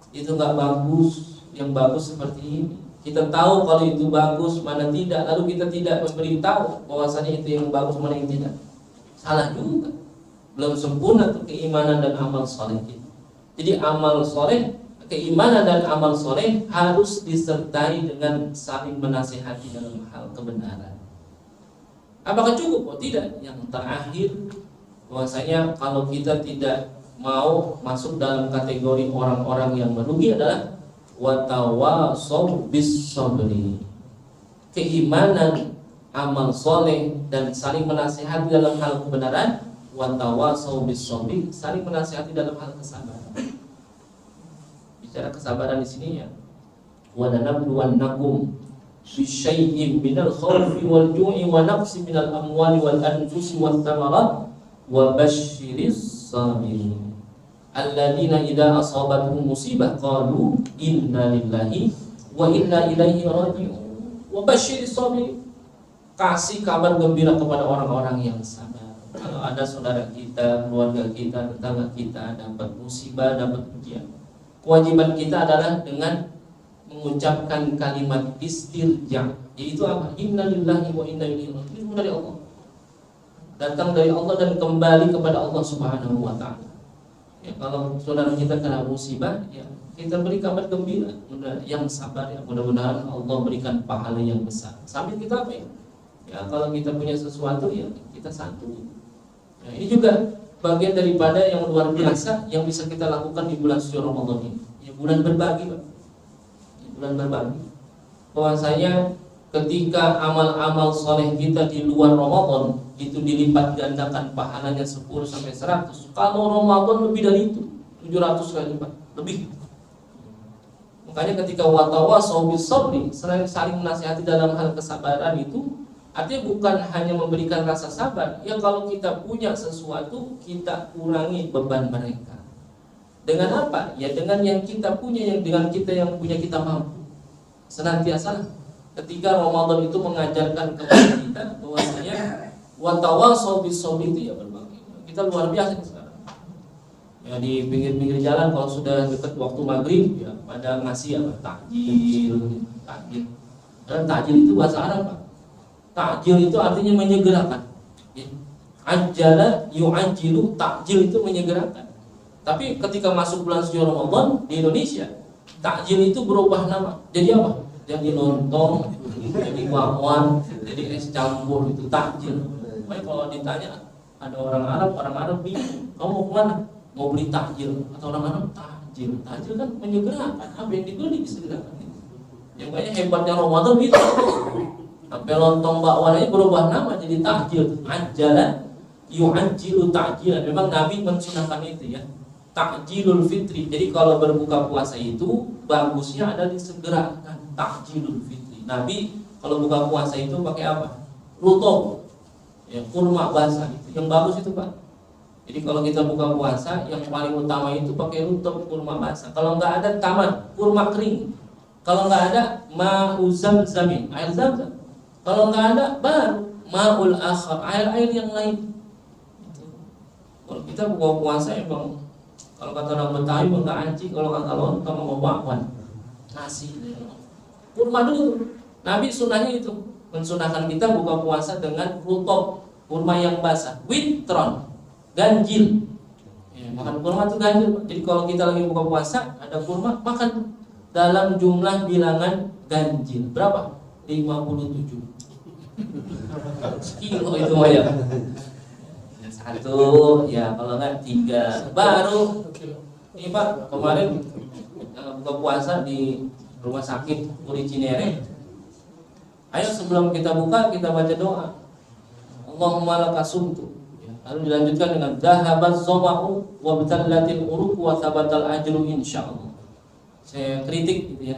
itu nggak bagus. Yang bagus seperti ini. Kita tahu kalau itu bagus, mana tidak. Lalu kita tidak memberitahu bahwasanya itu yang bagus, mana yang tidak. Salah juga. Belum sempurna tuh keimanan dan amal soleh kita. Jadi amal soleh, keimanan dan amal soleh harus disertai dengan saling menasihati dalam hal kebenaran. Apakah cukup? Oh tidak. Yang terakhir, bahwasanya kalau kita tidak mau masuk dalam kategori orang-orang yang merugi adalah watawasau bis sabri. Keimanan, amal soleh dan saling menasihati dalam hal kebenaran, wa tawasau bis sabri, saling menasihati dalam hal kesabaran. Bicara kesabaran di sini ya, wa lanabluwannakum bisyai'in minal khawfi wal ju'i wa nafsi minal amwali wal anfusi wat thamarat wa basyiris sabirin alladzina idza asabatuhum musibah qalu inna lillahi wa inna ilaihi raji'un wa basyiris sabirin. Kasih kabar gembira kepada orang-orang yang sabar. Kalau ada saudara kita, keluarga kita, tetangga kita dapat musibah, dapat ujian, kewajiban kita adalah dengan mengucapkan kalimat istirja, yaitu apa? Inna lillahi wa inna ilaihi raji'un. Itu dari Allah, datang dari Allah dan kembali kepada Allah Subhanahu wa ta'ala. Ya, kalau saudara kita kena musibah, ya kita beri kabar gembira, yang sabar ya, mudah-mudahan Allah berikan pahala yang besar. Sambil kita apa ya? Ya, kalau kita punya sesuatu ya kita santuni. Ya, ini juga bagian daripada yang luar biasa yang bisa kita lakukan di bulan suci Ramadan ini. Ya, bulan berbagi, Pak. Ya, bulan berbagi. Bahwasanya ketika amal-amal soleh kita di luar Ramadan itu dilipat gandakan pahalanya 10 sampai 100. Kalau Ramadan lebih dari itu, 700 kali lipat, lebih. Makanya ketika watawasau bis sabri, saling menasihati dalam hal kesabaran itu artinya bukan hanya memberikan rasa sabar. Ya kalau kita punya sesuatu, kita kurangi beban mereka. Dengan apa? Ya dengan yang kita punya, yang dengan kita yang punya kita mampu. Senantiasa ketika Ramadan itu mengajarkan kepada kita bahwasanya watawasau bis sabri itu ya berbagi. Kita luar biasa sekarang. Ya di pinggir-pinggir jalan kalau sudah dekat waktu maghrib ya pada ngasih apa? Takjil, takjil. Dan takjil itu bahasa Arab, Pak. Takjil itu artinya menyegerakan. Ajala yu'ajilu, takjil itu menyegerakan. Tapi ketika masuk bulan suci Ramadan di Indonesia, takjil itu berubah nama. Jadi apa? Jadi lontong, jadi bakwan, jadi es campur, itu takjil. Makanya kalau ditanya ada orang Arab bingung, kamu mau kemana? Mau beli takjil. Atau orang Arab takjil. Takjil kan menyegerakan. Apa yang dibeli disegerakan. Yang banyak hebatnya Ramadan gitu. Sampai lontong bakwannya berubah nama jadi takjil. Ajala yu'ajjilu ta'jilan. Memang Nabi mensunahkan itu ya. Takjilul fitri. Jadi kalau berbuka puasa itu bagusnya ada disegerakan. Takjilul fitri. Nabi kalau buka puasa itu pakai apa? Rutop. Ya, kurma basah itu. Yang bagus itu, Pak. Jadi kalau kita buka puasa yang paling utama itu pakai rutop kurma basah. Kalau enggak ada tamar, kurma kering. Kalau enggak ada ma'uzam zamin, air zam-zam. Kalau nggak ada, baru ma'ul akhar, air-air yang lain. Kalau kita buka puasa emang, kalau kata orang Betawi nggak anci, kalau kata lontong mau bakwan, nasi, kurma dulu. Nabi sunahnya itu, mensunahkan kita buka puasa dengan rutop, kurma yang basah, witron, ganjil. Ya, makan kurma itu ganjil. Jadi kalau kita lagi buka puasa, ada kurma, makan dalam jumlah bilangan ganjil. Berapa? 57 kilo itu ya. Satu ya, kalau enggak 3 baru. Ini Pak, kemarin buka puasa di rumah sakit Uri Cinere. Ayo sebelum kita buka kita baca doa. Allahumma lakasumtu. Lalu dilanjutkan dengan dhahabaz zama'u wa batallatil uruq wa thabatal ajru insyaallah. Saya kritik gitu ya.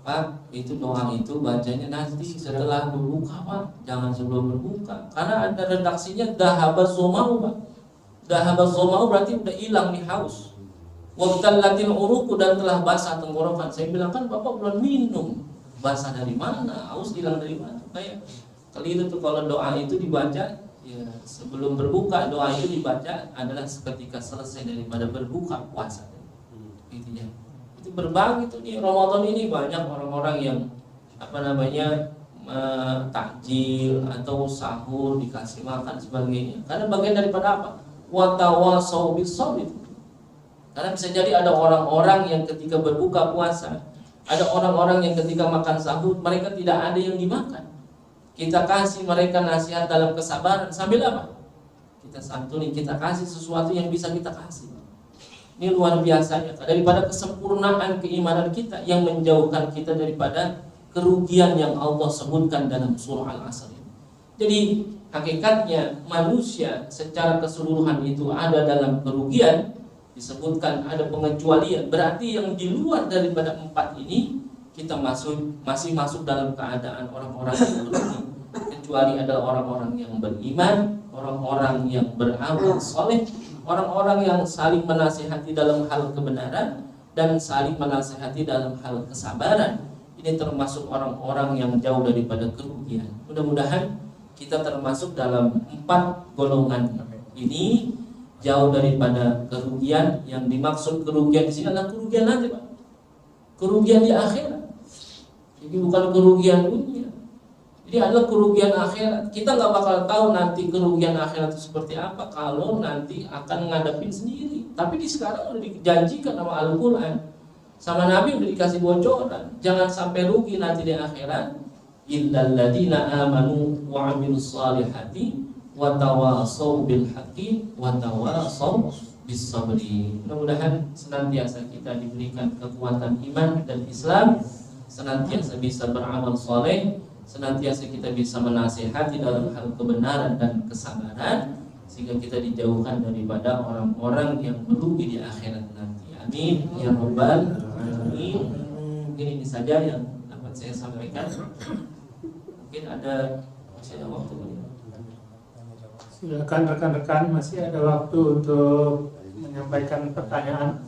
Pak, itu doa itu bacanya nanti setelah berbuka, Pak. Jangan sebelum berbuka. Karena ada redaksinya dhahabaz zama'u, Pak. Dhahabaz zama'u berarti udah hilang nih haus. Wa batallatil uruq dan telah basah tenggorokan. Saya bilang kan Bapak belum minum. Basah dari mana? Haus hilang dari mana? Kayak keliru tuh kalau doa itu dibaca ya sebelum berbuka. Doa itu dibaca adalah ketika selesai daripada berbuka puasa. Gitu ya. Itu berbagi tuh di Ramadan ini banyak orang-orang yang takjil atau sahur dikasih makan sebagainya. Karena bagian daripada apa? Watawasau bis sabr. Karena bisa jadi ada orang-orang yang ketika berbuka puasa, ada orang-orang yang ketika makan sahur mereka tidak ada yang dimakan. Kita kasih mereka nasihat dalam kesabaran sambil apa? Kita santuni, kita kasih sesuatu yang bisa kita kasih. Ini luar biasanya daripada kesempurnaan keimanan kita yang menjauhkan kita daripada kerugian yang Allah sebutkan dalam surah Al-Asr. Jadi hakikatnya manusia secara keseluruhan itu ada dalam kerugian. Disebutkan ada pengecualian, berarti yang di luar daripada 4 ini kita masih masuk dalam keadaan orang-orang yang berugi. Kecuali adalah orang-orang yang beriman, orang-orang yang beramal soleh, orang-orang yang saling menasihati dalam hal kebenaran dan saling menasihati dalam hal kesabaran. Ini termasuk orang-orang yang jauh daripada kerugian. Mudah-mudahan kita termasuk dalam 4 golongan ini, jauh daripada kerugian. Yang dimaksud kerugian di sini adalah kerugian nanti, Pak. Kerugian di akhirat. Jadi bukan kerugian dunia. Jadi adalah kerugian akhirat. Kita nggak bakal tahu nanti kerugian akhirat itu seperti apa kalau nanti akan ngadepin sendiri. Tapi di sekarang udah dijanjikan sama Al-Quran, sama Nabi udah dikasih bocoran. Jangan sampai rugi nanti di akhirat. Illal ladzina amanu wa 'amilus shalihati wa tawassaw bil haqqi wa tawassaw bis sabri. Mudah-mudahan senantiasa kita diberikan kekuatan iman dan Islam, senantiasa bisa beramal soleh, senantiasa kita bisa menasihati dalam hal kebenaran dan kesabaran, sehingga kita dijauhkan daripada orang-orang yang merugi di akhirat nanti. Amin ya rabbal alamin. Mungkin ini saja yang dapat saya sampaikan. Mungkin masih ada waktu. Silakan rekan-rekan, masih ada waktu untuk menyampaikan pertanyaan.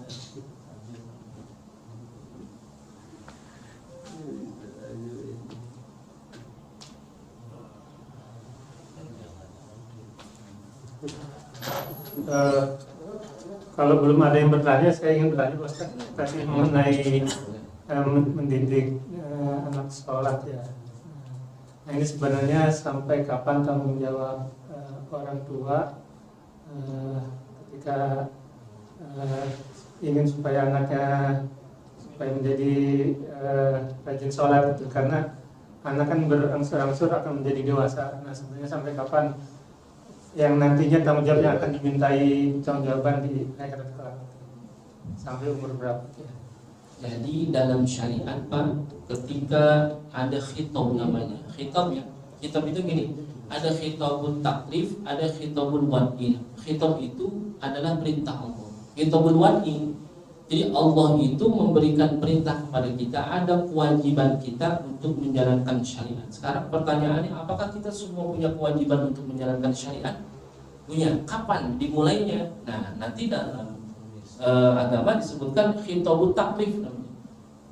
Kalau belum ada yang bertanya, saya ingin bertanya Ustaz tadi mengenai mendidik anak sholat ya. Nah, ini sebenarnya sampai kapan tanggung jawab orang tua ketika ingin supaya anaknya menjadi rajin sholat itu, karena anak kan berangsur-angsur akan menjadi dewasa. Nah, sebenarnya sampai kapan yang nantinya tanggung jawabnya akan dimintai tanggung jawaban di akhirat kelak, sampai umur berapa ya? Jadi dalam syariat, Pak, ketika ada khitab namanya, khitab itu gini, ada khitabul taklif, ada khitabul wad'i. Khitab itu adalah perintah Allah. Khitabul wad'i, jadi Allah itu memberikan perintah kepada kita, ada kewajiban kita untuk menjalankan syariat. Sekarang pertanyaannya, apakah kita semua punya kewajiban untuk menjalankan syariat? Punya. Kapan dimulainya? Nah, nanti dalam agama disebutkan khitabut taklif.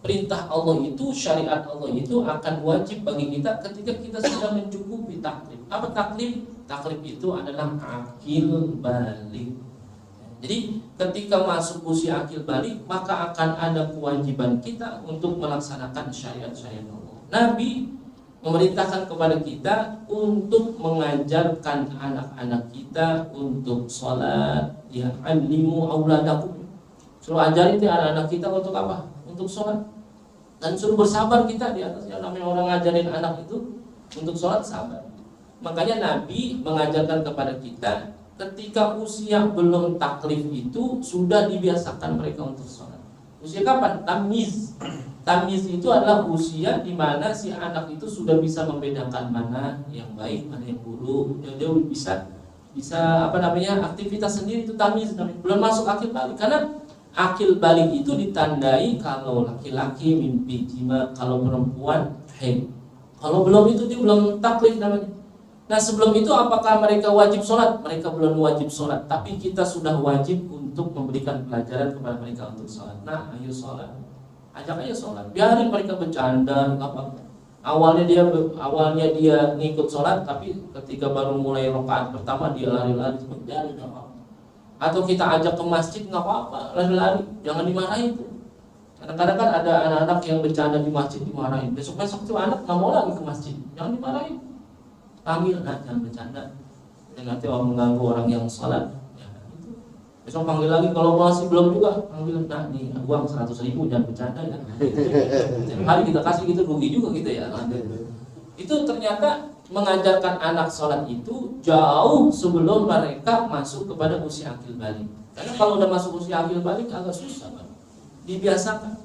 Perintah Allah itu, syariat Allah itu akan wajib bagi kita ketika kita sudah mencukupi taklif. Apa taklif? Taklif itu adalah akil balik. Jadi ketika masuk usia akil balik, maka akan ada kewajiban kita untuk melaksanakan syariat-syariat Allah. Nabi memerintahkan kepada kita untuk mengajarkan anak-anak kita untuk sholat. Ya, alimu auladakum. Suruh ajarin anak-anak kita untuk apa? Untuk sholat. Dan suruh bersabar kita di atasnya. Namanya orang ngajarin anak itu untuk sholat, sabar. Makanya Nabi mengajarkan kepada kita, ketika usia belum taklif itu sudah dibiasakan mereka untuk sholat. Usia kapan? Tamyiz. Tamyiz itu adalah usia di mana si anak itu sudah bisa membedakan mana yang baik, mana yang buruk. Dia bisa aktivitas sendiri, itu tamyiz namanya. Belum masuk akil balik, karena akil balik itu ditandai kalau laki-laki mimpi jima, kalau perempuan haid. Kalau belum itu dia belum taklif namanya. Nah, sebelum itu apakah mereka wajib sholat? Mereka belum wajib sholat, tapi kita sudah wajib untuk memberikan pelajaran kepada mereka untuk sholat. Nah, ayo sholat, ajak aja sholat, biarin mereka bercanda, apa. Awalnya dia ngikut sholat, tapi ketika baru mulai rakaat pertama dia lari-lari, biarin nggak apa-apa. Atau kita ajak ke masjid, nggak apa-apa, lari-lari, jangan dimarahin tuh. Kadang-kadang kan ada anak-anak yang bercanda di masjid dimarahin, besok-besok tuh anak nggak mau lagi ke masjid, jangan dimarahin. Panggil, nah, jangan bercanda. Dan nanti orang mengganggu orang yang sholat. Ya, gitu. Besok panggil lagi, kalau masih belum juga panggil, nah nih uang 100.000, jangan bercanda ya. Setiap hari kita kasih gitu, rugi juga gitu ya. Itu ternyata mengajarkan anak sholat itu jauh sebelum mereka masuk kepada usia akil balik. Karena kalau udah masuk usia akil balik agak susah, Pak. Dibiasakan.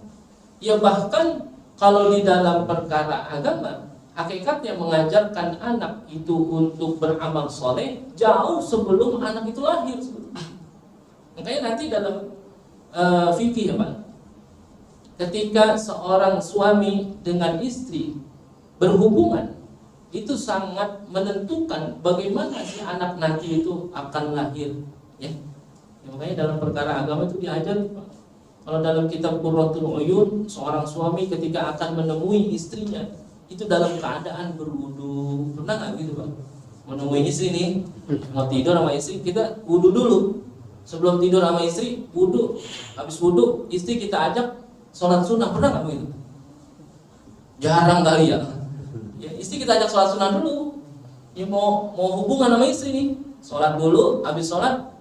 Ya bahkan kalau di dalam perkara agama, Hakikatnya mengajarkan anak itu untuk beramal soleh jauh sebelum anak itu lahir. Makanya nanti dalam fikih ya Pak, ketika seorang suami dengan istri berhubungan, itu sangat menentukan bagaimana si anak nanti itu akan lahir. Ya, makanya dalam perkara agama itu diajar. Kalau dalam kitab Qurratul Uyun, seorang suami ketika akan menemui istrinya itu dalam keadaan berwudu. Pernah nggak gitu Pak? Menemui istri nih, mau tidur sama istri, kita wudu dulu. Sebelum tidur sama istri, wudu. Habis wudu, istri kita ajak sholat sunnah. Pernah nggak begitu? Jarang kali ya. Ya, istri kita ajak sholat sunnah dulu. Ya, mau hubungan sama istri nih, sholat dulu. Habis sholat,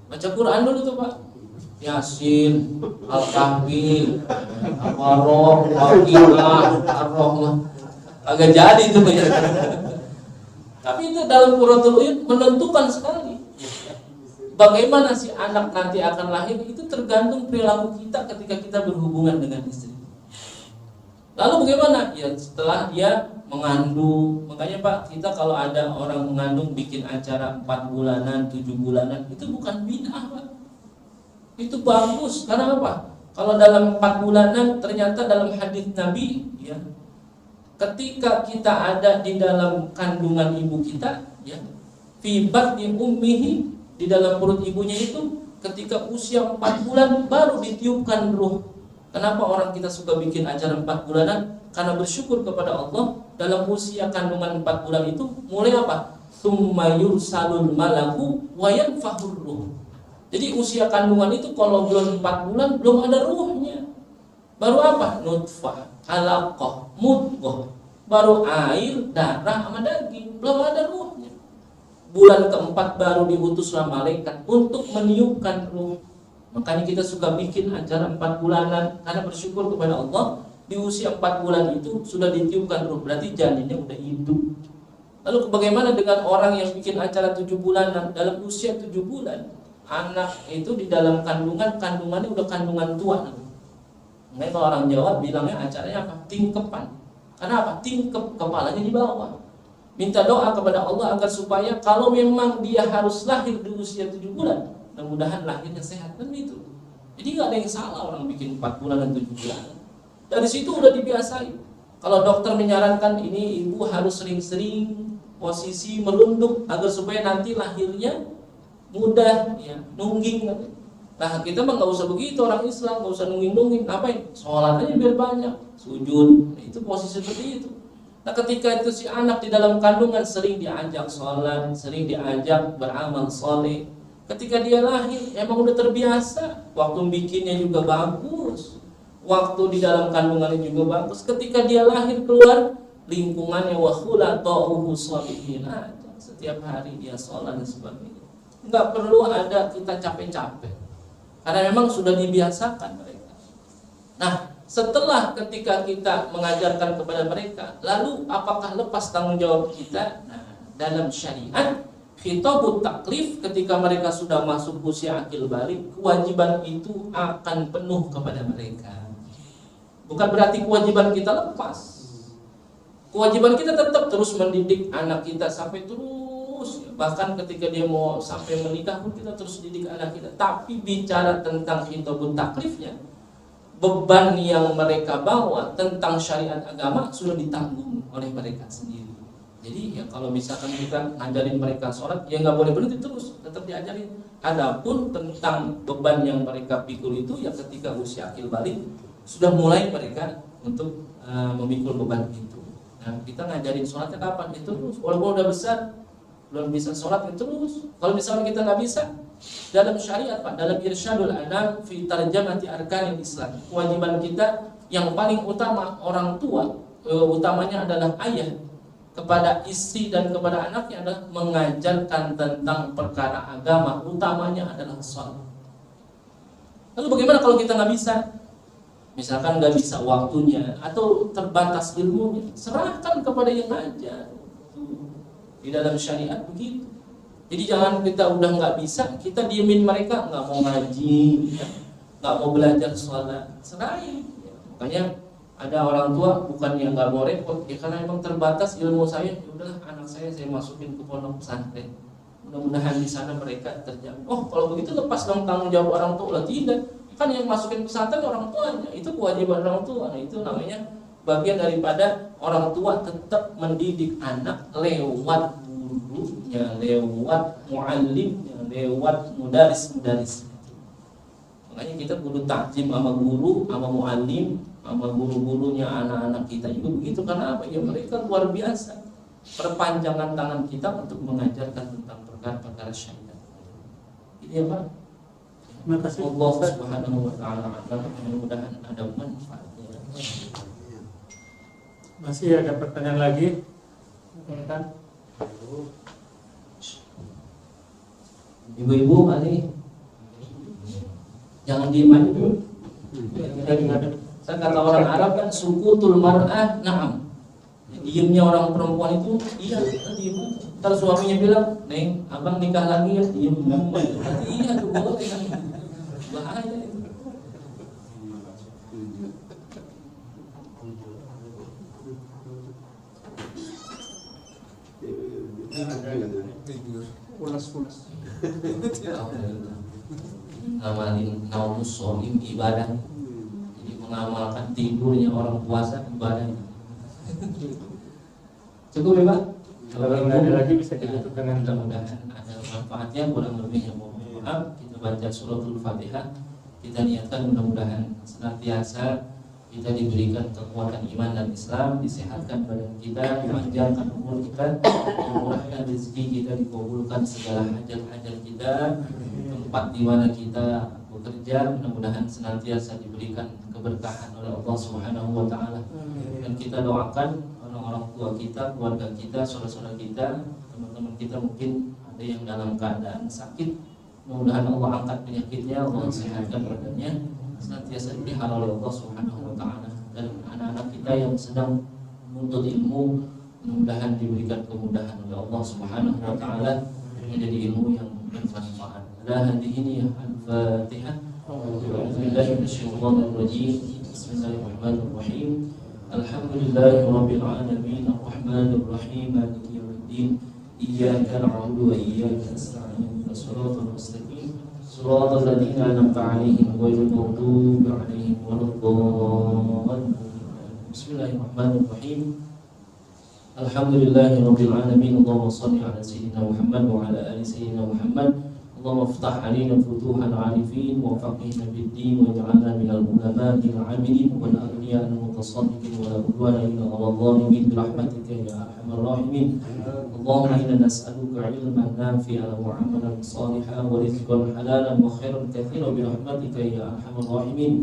baca Quran dulu tuh Pak. Yasin, Al-Kahfi, Al-Baqarah, Al-Waqiah, Ar-Rahmah. Agak jadi itu ya. Tapi itu dalam Qurratul Uyun menentukan sekali. Bagaimana si anak nanti akan lahir itu tergantung perilaku kita ketika kita berhubungan dengan istri. Lalu bagaimana? Ya setelah dia mengandung. Makanya Pak, kita kalau ada orang mengandung bikin acara 4 bulanan, 7 bulanan, itu bukan bid'ah Pak. Itu bagus. Karena apa? Kalau dalam 4 bulanan ternyata dalam hadis Nabi ya, ketika kita ada di dalam kandungan ibu kita ya, fi batni ummihi, di dalam perut ibunya itu ketika usia 4 bulan baru ditiupkan ruh. Kenapa orang kita suka bikin acara 4 bulanan? Karena bersyukur kepada Allah dalam usia kandungan 4 bulan itu mulai apa? Tsumma yursalul malaku wa yanfahur ruh. Jadi usia kandungan itu kalau belum 4 bulan belum ada ruhnya. Baru apa? Nutfah, alaqah, mudghah. Baru air, darah sama daging, belum ada ruhnya. Bulan keempat baru diutuslah malaikat untuk meniupkan ruh. Makanya kita suka bikin acara 4 bulanan karena bersyukur kepada Allah di usia 4 bulan itu sudah ditiupkan ruh, berarti janinnya udah hidup. Lalu bagaimana dengan orang yang bikin acara 7 bulanan dalam usia 7 bulan? Anak itu di dalam kandungannya udah kandungan tua. Makanya kalau orang Jawa bilangnya acaranya apa? Tingkepan. Karena apa? Tingkep, kepalanya di bawah. Minta doa kepada Allah agar supaya kalau memang dia harus lahir di usia 7 bulan, mudah-mudahan lahirnya sehat, kan itu. Jadi nggak ada yang salah orang bikin 4 bulan dan 7 bulan. Dari situ udah dibiasain. Kalau dokter menyarankan ini ibu harus sering-sering posisi merunduk agar supaya nanti lahirnya mudah, ya, nungging. Nah kita mah nggak usah begitu, orang Islam nggak usah nungging-nungging. Ngapain? Sholat aja biar banyak, sujud. Nah, itu posisi seperti itu. Nah ketika itu si anak di dalam kandungan sering diajak sholat, sering diajak beramal soleh. Ketika dia lahir emang udah terbiasa. Waktu bikinnya juga bagus, waktu di dalam kandungannya juga bagus. Ketika dia lahir keluar lingkungannya wahula ta'uhu sholihin, setiap hari dia sholat dan sebagainya. Nggak perlu ada kita capek-capek, karena memang sudah dibiasakan mereka. Nah setelah ketika kita mengajarkan kepada mereka, lalu apakah lepas tanggung jawab kita? Nah, dalam syariat khitabut taklif, ketika mereka sudah masuk usia akil balik, kewajiban itu akan penuh kepada mereka. Bukan berarti kewajiban kita lepas. Kewajiban kita tetap terus mendidik anak kita sampai terus, bahkan ketika dia mau sampai menikah pun kita terus didik anak kita. Tapi bicara tentang khitabut taklifnya, beban yang mereka bawa tentang syariat agama sudah ditanggung oleh mereka sendiri. Jadi ya kalau misalkan kita ngajarin mereka sholat, ya nggak boleh berhenti terus, tetap diajarin. Adapun tentang beban yang mereka pikul itu ya ketika usia akil balik sudah mulai mereka untuk memikul beban itu. Nah kita ngajarin sholatnya kapan? Ya terus, walaupun udah besar belum bisa sholat ya terus. Kalau misalnya kita nggak bisa, dalam syariat Pak, dalam irsyadul anam fi tarjamati arkanil Islam, kewajiban kita yang paling utama orang tua, utamanya adalah ayah, kepada istri dan kepada anaknya adalah mengajarkan tentang perkara agama, utamanya adalah sholat. Lalu bagaimana kalau kita nggak bisa? Misalkan nggak bisa waktunya atau terbatas ilmunya, serahkan kepada yang ngajar. Di dalam syariat begitu. Jadi jangan kita udah nggak bisa, kita diemin mereka, nggak mau ngaji, nggak mau belajar sholat, serahin. Makanya Ada orang tua bukan yang nggak mau repot, ya karena emang terbatas ilmu saya, ya udahlah anak saya masukin ke pondok pesantren. Mudah-mudahan di sana mereka terjamin. Oh, kalau begitu lepas dong tanggung jawab orang tua. Tidak, kan yang masukin pesantren orang tuanya, itu kewajiban orang tua. Nah, itu namanya bagian daripada orang tua tetap mendidik anak lewat gurunya, lewat muallimnya, lewat mudaris. Makanya kita kudu takjim sama guru, sama muallim, sama guru-gurunya anak-anak kita juga begitu. Karena apa? Ya mereka luar biasa. Perpanjangan tangan kita untuk mengajarkan tentang perkara-perkara syariat. Ini ya Pak. Terima kasih. Allah Subhanahu wa taala, mudah-mudahan ada manfaatnya. Masih ada pertanyaan lagi? Teman-teman. Ibu-ibu kali jangan diem aja dulu. Saya kata orang Arab kan sukutul mar'ah na'am. Diemnya orang perempuan itu iya, diem. Ntar suaminya bilang, "Neng, abang nikah lagi ya?" Diem. Berarti iya tuh boleh kan. Bahaya itu. Ulas. Ngamalin naumus sholim ibadah. Jadi mengamalkan tidurnya orang puasa ibadah. Cukup ya Pak? Kalau nggak ada lagi bisa ditutup dengan mudah-mudahan ada manfaatnya. Kurang lebihnya mohon maaf. Kita baca suratul Fatihah. Kita niatkan mudah-mudahan senantiasa kita diberikan kekuatan iman dan Islam, disehatkan badan kita, dipanjangkan umur kita, dimurahkan rezeki kita, dikabulkan segala hajat-hajat kita, tempat di mana kita bekerja mudah-mudahan senantiasa diberikan keberkahan oleh Allah Subhanahu wa taala. Dan kita doakan orang-orang tua kita, keluarga kita, saudara-saudara kita, teman-teman kita mungkin ada yang dalam keadaan sakit, mudah-mudahan Allah angkat penyakitnya, Allah sehatkan badannya, senantiasa dipelihara oleh Allah Subhanahu wa taala. Dan anak-anak kita yang sedang menuntut ilmu mudah-mudahan diberikan kemudahan oleh Allah Subhanahu wa taala menjadi ilmu yang bermanfaat. Ada hadis ini ya Al-Fatihah. Bismillahirrahmanirrahim. Alhamdulillahirabbil alamin arrahmanir rahim maliki yaumiddin. Iyyaka na'budu wa iyyaka nasta'in. Shiratal mustaqim. Shiratal ladzina an'amta 'alaihim ghairil maghdubi 'alaihim waladdallin. Bismillahirrahmanirrahim. Alhamdulillahirabbil alamin. Allahumma shalli 'ala sayyidina Muhammad wa 'ala ali sayyidina Muhammad. اللهم افتح علينا فتوح العارفين وفقهنا في الدين واجعلنا من العلماء العاملين والاغنياء المتصدقين ولا عدوان الا على الظالمين برحمتك يا ارحم الراحمين. اللهم انا نسالك علما نافعا وعملا صالحا ورزقا حلالا وخيرا كثيرا برحمتك يا ارحم الراحمين.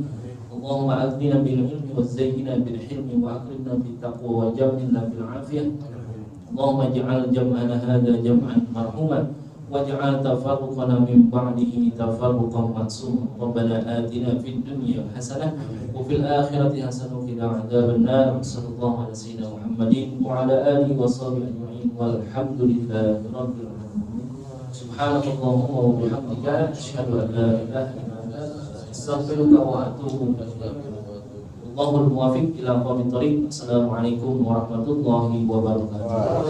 اللهم اغننا بالعلم وزينا بالحلم واكرمنا بالتقوى وجملنا بالعافيه. اللهم اجعل جمعنا هذا جمعا مرحوما واجعل تفرقنا من بعده تفرقا معصوما. ربنا آتنا في الدنيا حسنة وفي الآخرة حسنة وقنا عذاب النار. صلى الله على سيدنا محمد وعلى آله وصحبه أجمعين والحمد لله رب العالمين. سبحانك اللهم وبحمدك أشهد أن لا إله إلا أنت أستغفرك وأتوب إليك. الله الموافق إلى أقوام الطريق. السلام عليكم ورحمة الله وبركاته.